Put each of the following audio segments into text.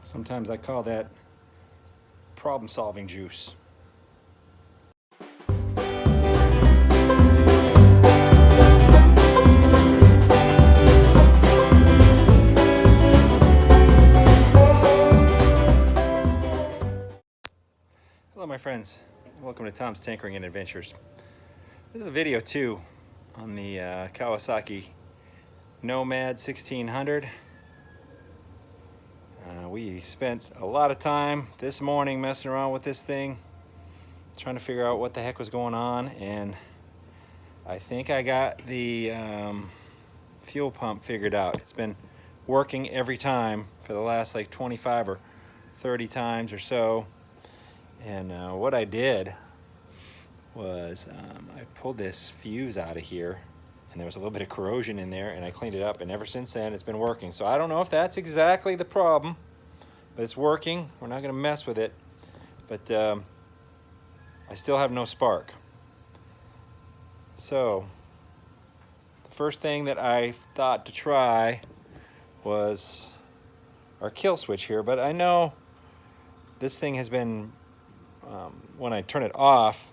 Sometimes I call that problem-solving juice. Hello my friends, welcome to Tom's Tinkering and Adventures. This is a video too on the Kawasaki Nomad 1600. We spent a lot of time this morning messing around with this thing, trying to figure out what the heck was going on, and I think I got the fuel pump figured out. It's been working every time for the last like 25 or 30 times or so. And what I did was I pulled this fuse out of here, and there was a little bit of corrosion in there, and I cleaned it up, and ever since then it's been working. So I don't know if that's exactly the problem, but it's working. We're not going to mess with it, but I still have no spark. So the first thing that I thought to try was our kill switch here, but I know this thing has been when I turn it off,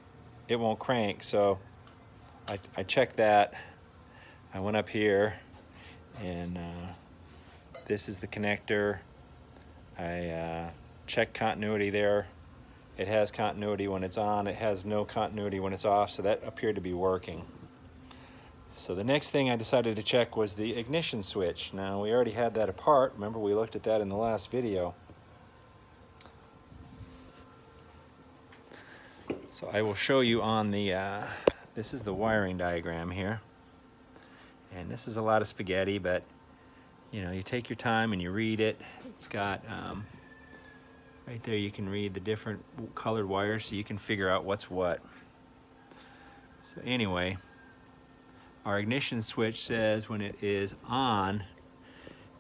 it won't crank. So I checked that. I went up here, and this is the connector. I checked continuity there. It has continuity when it's on. It has no continuity when it's off, so that appeared to be working. So the next thing I decided to check was the ignition switch. Now, we already had that apart. Remember, we looked at that in the last video. So I will show you on the, this is the wiring diagram here. And this is a lot of spaghetti, but you know, you take your time and you read it. It's got, right there you can read the different colored wires so you can figure out what's what. So anyway, our ignition switch says when it is on,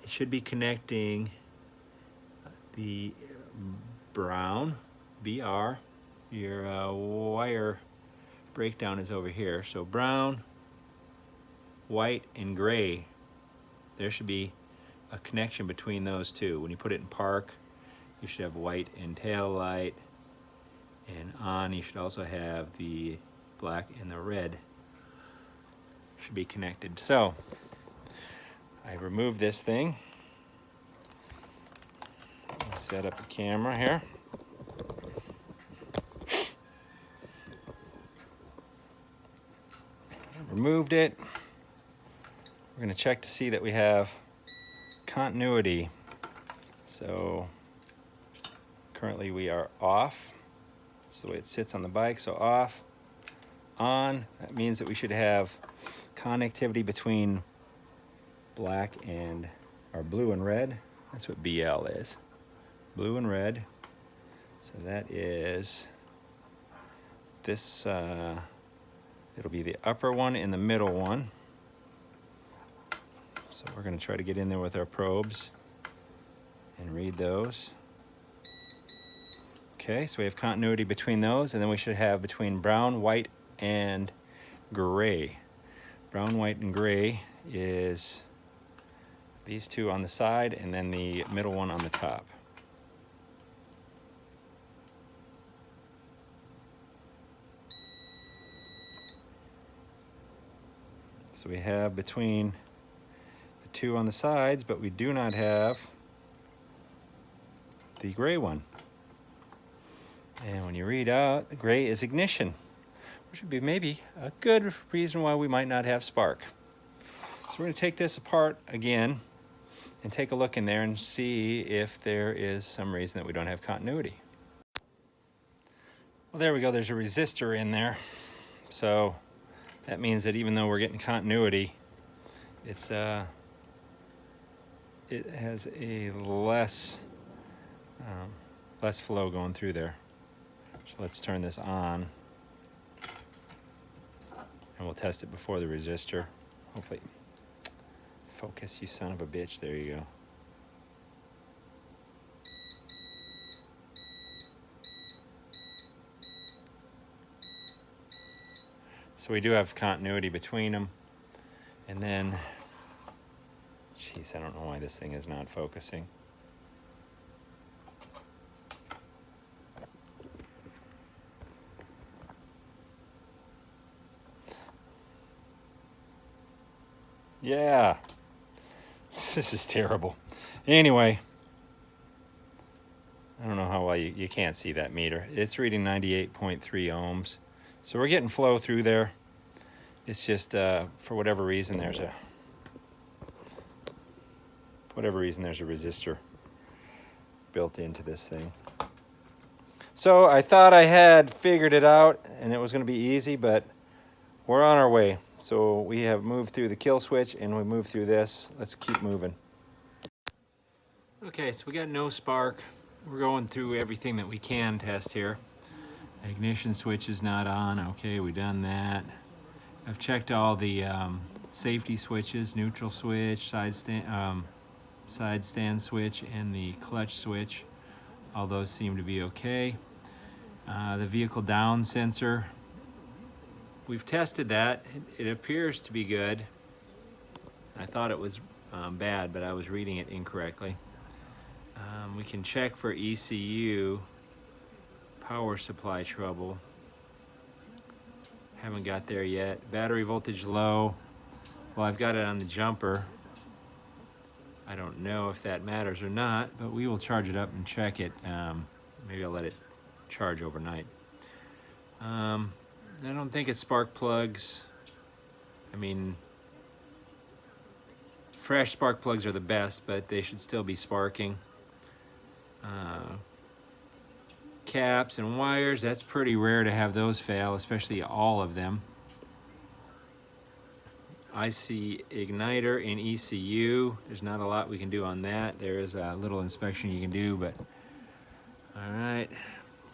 it should be connecting the brown, BR, your wire breakdown is over here. So brown, white, and gray, there should be a connection between those two. When you put it in park, you should have white and tail light, and on you should also have the black and the red should be connected. So I removed this thing. I'll set up the camera here. Removed it. We're going to check to see that we have continuity. So currently we are off. That's the way it sits on the bike. So off, on, that means that we should have connectivity between black and, or blue and red. That's what BL is. Blue and red. So that is this, it'll be the upper one and the middle one. So we're going to try to get in there with our probes and read those. Okay, so we have continuity between those, and then we should have between brown, white, and gray. Brown, white, and gray is these two on the side, and then the middle one on the top. So we have between the two on the sides, but we do not have the gray one. And when you read out, the gray is ignition, which would be maybe a good reason why we might not have spark. So we're going to take this apart again and take a look in there and see if there is some reason that we don't have continuity. Well, there we go. There's a resistor in there. So that means that even though we're getting continuity, it's it has a less flow going through there. So let's turn this on, and we'll test it before the resistor. Hopefully, focus, you son of a bitch. There you go. So we do have continuity between them. And then, I don't know why this thing is not focusing. Yeah. This is terrible. Anyway, I don't know how well you can't see that meter. It's reading 98.3 ohms. So we're getting flow through there. It's just for whatever reason there's a resistor built into this thing. So I thought I had figured it out and it was going to be easy, but we're on our way. So we have moved through the kill switch and we moved through this. Let's keep moving. Okay, so we got no spark. We're going through everything that we can test here. Ignition switch is not on. Okay, we done that. I've checked all the safety switches, neutral switch, side stand switch, and the clutch switch. All those seem to be okay. The vehicle down sensor, we've tested that. It appears to be good. I thought it was bad, but I was reading it incorrectly. We can check for ECU, power supply trouble. Haven't got there yet. Battery voltage low. Well, I've got it on the jumper. I don't know if that matters or not, but we will charge it up and check it. Maybe I'll let it charge overnight. I don't think it's spark plugs. I mean, fresh spark plugs are the best, but they should still be sparking. Caps and wires, that's pretty rare to have those fail, especially all of them. I see igniter in ECU. There's not a lot we can do on that. There is a little inspection you can do, but all right.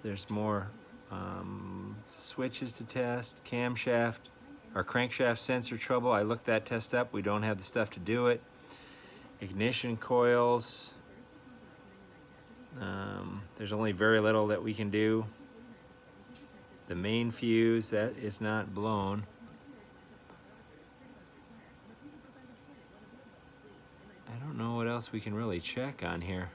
There's more switches to test. Camshaft or crankshaft sensor trouble. I looked that test up. We don't have the stuff to do it. Ignition coils. There's only very little that we can do. The main fuse, that is not blown. I don't know what else we can really check on here.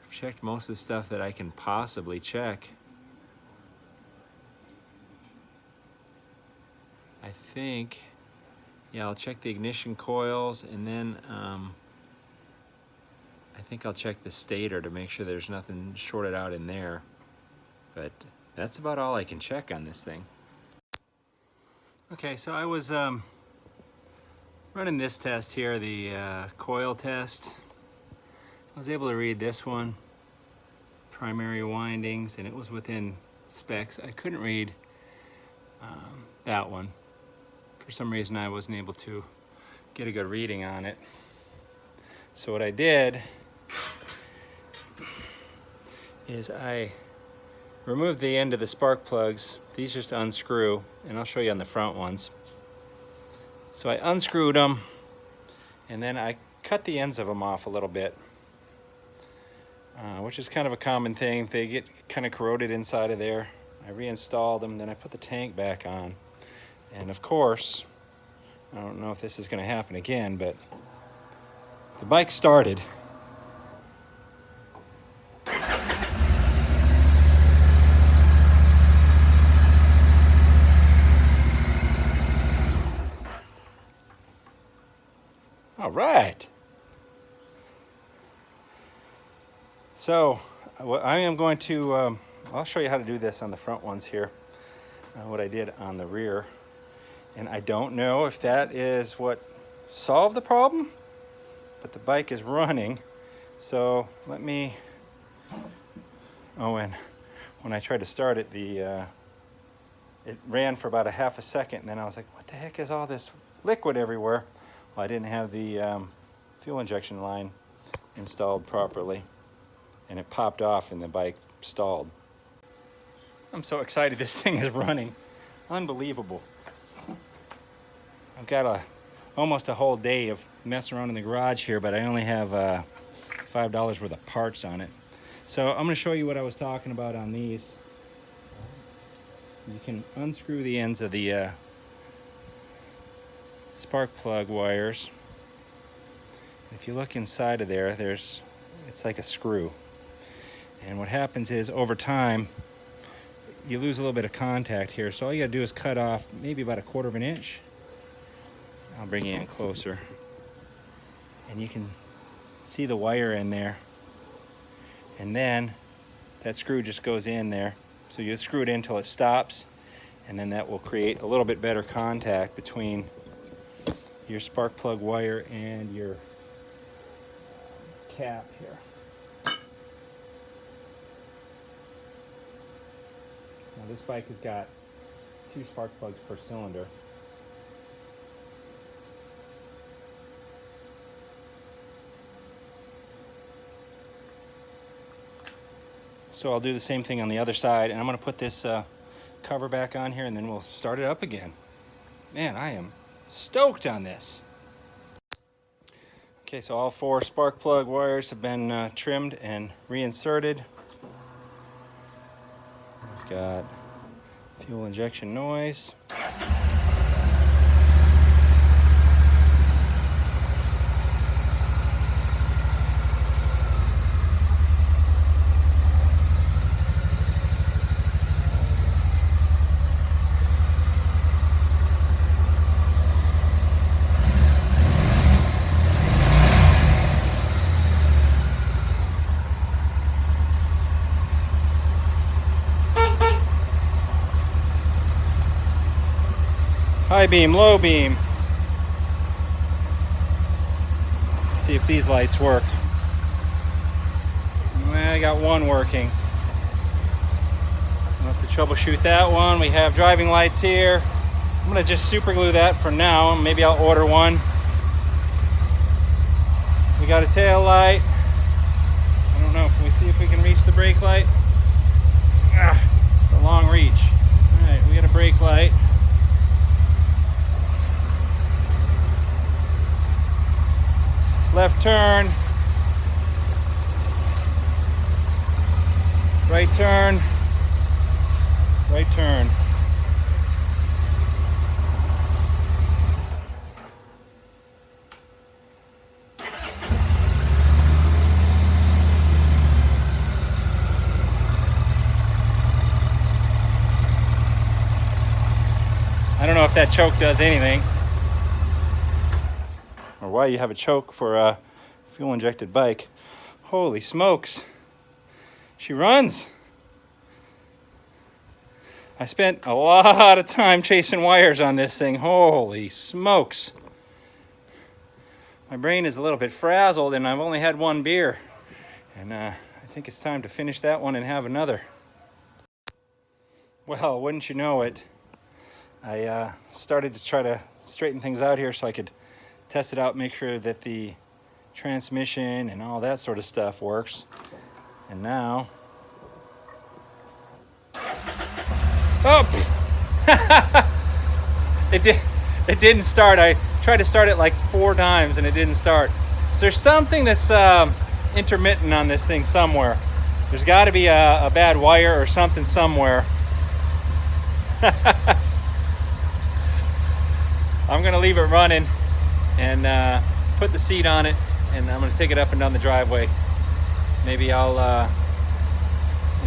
I've checked most of the stuff that I can possibly check. I think, yeah, I'll check the ignition coils, and then I think I'll check the stator to make sure there's nothing shorted out in there. But that's about all I can check on this thing. Okay, so I was running this test here, the coil test. I was able to read this one, primary windings, and it was within specs. I couldn't read that one. For some reason I wasn't able to get a good reading on it. So what I did is I removed the end of the spark plugs. These just unscrew, and I'll show you on the front ones. So I unscrewed them, and then I cut the ends of them off a little bit, which is kind of a common thing. They get kind of corroded inside of there. I reinstalled them, then I put the tank back on. And of course, I don't know if this is going to happen again, but the bike started. All right. So I am going to, I'll show you how to do this on the front ones here, what I did on the rear. And I don't know if that is what solved the problem, but the bike is running. So let me, oh, and when I tried to start it, it ran for about a half a second, and then I was like, what the heck is all this liquid everywhere? Well, I didn't have the fuel injection line installed properly, and it popped off and the bike stalled. I'm so excited this thing is running. Unbelievable. I've got almost a whole day of messing around in the garage here, but I only have $5 worth of parts on it. So I'm going to show you what I was talking about on these. You can unscrew the ends of the spark plug wires. If you look inside of there, it's like a screw. And what happens is, over time, you lose a little bit of contact here. So all you gotta do is cut off maybe about 1/4 of an inch. I'll bring you in closer. And you can see the wire in there. And then that screw just goes in there. So you screw it in until it stops, and then that will create a little bit better contact between your spark plug wire and your cap here. Now this bike has got 2 spark plugs per cylinder. So I'll do the same thing on the other side, and I'm going to put this cover back on here, and then we'll start it up again. Man, I am stoked on this. Okay, so all 4 spark plug wires have been trimmed and reinserted. We've got fuel injection noise. High beam, low beam. Let's see if these lights work. Well, I got one working. I'll have to troubleshoot that one. We have driving lights here. I'm gonna just super glue that for now. Maybe I'll order one. We got a tail light. I don't know, can we see if we can reach the brake light? It's a long reach. All right, we got a brake light. Left turn, right turn, right turn. I don't know if that choke does anything, or why you have a choke for a fuel injected bike. Holy smokes, she runs. I spent a lot of time chasing wires on this thing. Holy smokes. My brain is a little bit frazzled, and I've only had one beer, and I think it's time to finish that one and have another. Well, wouldn't you know it, I started to try to straighten things out here so I could test it out, make sure that the transmission and all that sort of stuff works. And now, oh, it didn't start. I tried to start it like 4 times and it didn't start. So there's something that's intermittent on this thing somewhere. There's got to be a bad wire or something somewhere. I'm gonna leave it running and put the seat on it, and I'm gonna take it up and down the driveway. Maybe I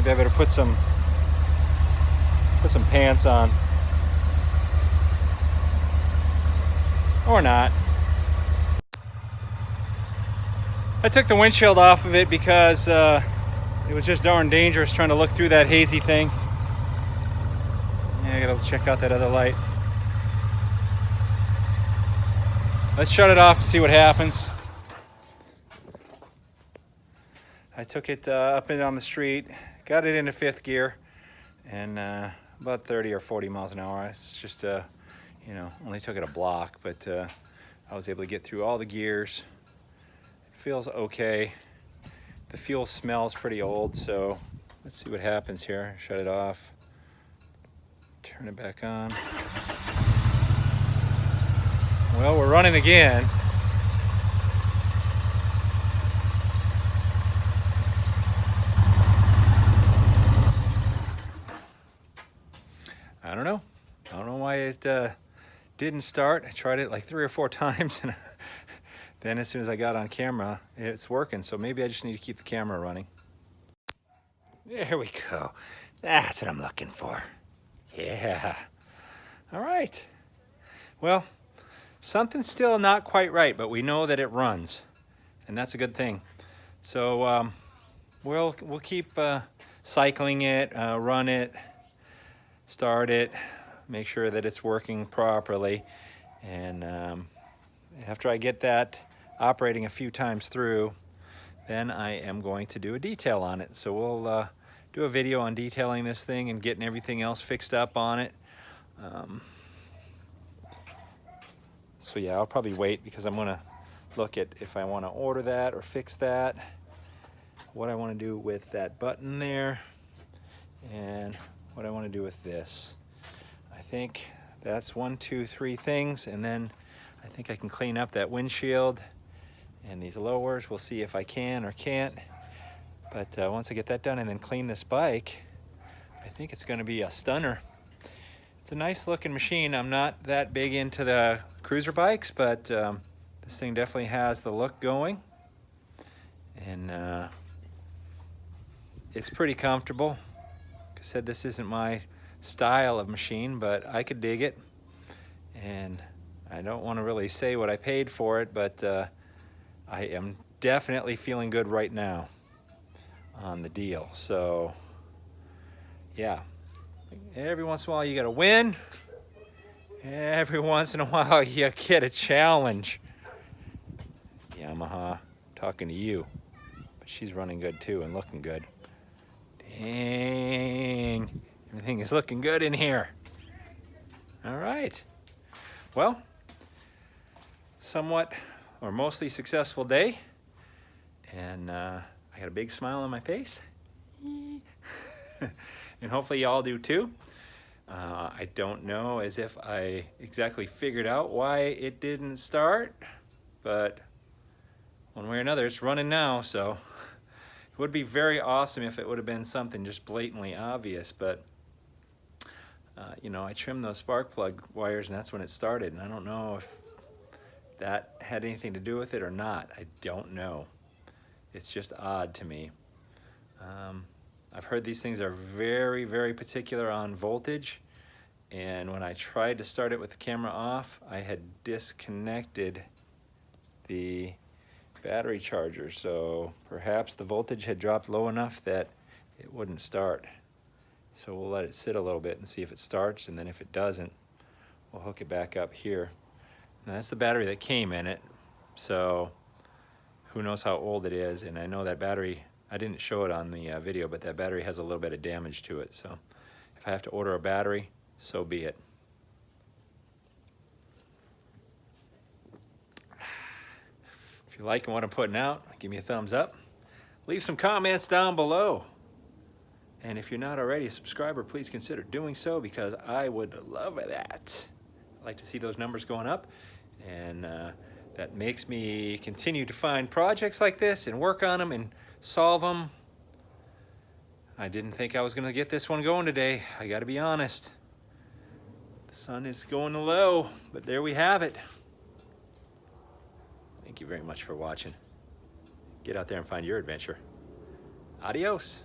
better put some pants on, or not. I took the windshield off of it because it was just darn dangerous trying to look through that hazy thing. Yeah, I gotta check out that other light. Let's shut it off and see what happens. I took it up and down the street, got it into 5th gear, and about 30 or 40 miles an hour. It's just, only took it a block, but I was able to get through all the gears. It feels okay. The fuel smells pretty old, so let's see what happens here. Shut it off, turn it back on. Well, we're running again. I don't know. I don't know why it didn't start. I tried it like 3 or 4 times, and then as soon as I got on camera, it's working. So maybe I just need to keep the camera running. There we go. That's what I'm looking for. Yeah. All right. Well, something's still not quite right, but we know that it runs, and that's a good thing. So we'll keep cycling it, run it, start it, make sure that it's working properly, and after I get that operating a few times through, then I am going to do a detail on it. So we'll do a video on detailing this thing and getting everything else fixed up on it. So yeah, I'll probably wait because I'm gonna look at if I want to order that or fix that, what I want to do with that button there, and what I want to do with this. I think that's 1, 2, 3 things, and then I think I can clean up that windshield and these lowers. We'll see if I can or can't. But once I get that done and then clean this bike, I think it's going to be a stunner. It's a nice looking machine. I'm not that big into the cruiser bikes, but this thing definitely has the look going. And it's pretty comfortable. Like I said, this isn't my style of machine, but I could dig it. And I don't want to really say what I paid for it, but I am definitely feeling good right now on the deal. So yeah, every once in a while you get a win, every once in a while you get a challenge. Yamaha, talking to you, but she's running good too and looking good. Dang, everything is looking good in here. All right, well, somewhat or mostly successful day, and I got a big smile on my face. And hopefully y'all do too. I don't know as if I exactly figured out why it didn't start, but one way or another it's running now. So it would be very awesome if it would have been something just blatantly obvious, but you know, I trimmed those spark plug wires and that's when it started, and I don't know if that had anything to do with it or not. I don't know. It's just odd to me. I've heard these things are very, very particular on voltage, and when I tried to start it with the camera off, I had disconnected the battery charger, so perhaps the voltage had dropped low enough that it wouldn't start. So we'll let it sit a little bit and see if it starts, and then if it doesn't, we'll hook it back up here. And that's the battery that came in it, so who knows how old it is. And I know that battery, I didn't show it on the video, but that battery has a little bit of damage to it. So if I have to order a battery, so be it. If you're liking what I'm putting out, give me a thumbs up. Leave some comments down below. And if you're not already a subscriber, please consider doing so, because I would love that. I like to see those numbers going up, and that makes me continue to find projects like this and work on them and solve them. I didn't think I was going to get this one going today. I got to be honest. The sun is going low, but there we have it. Thank you very much for watching. Get out there and find your adventure. Adios.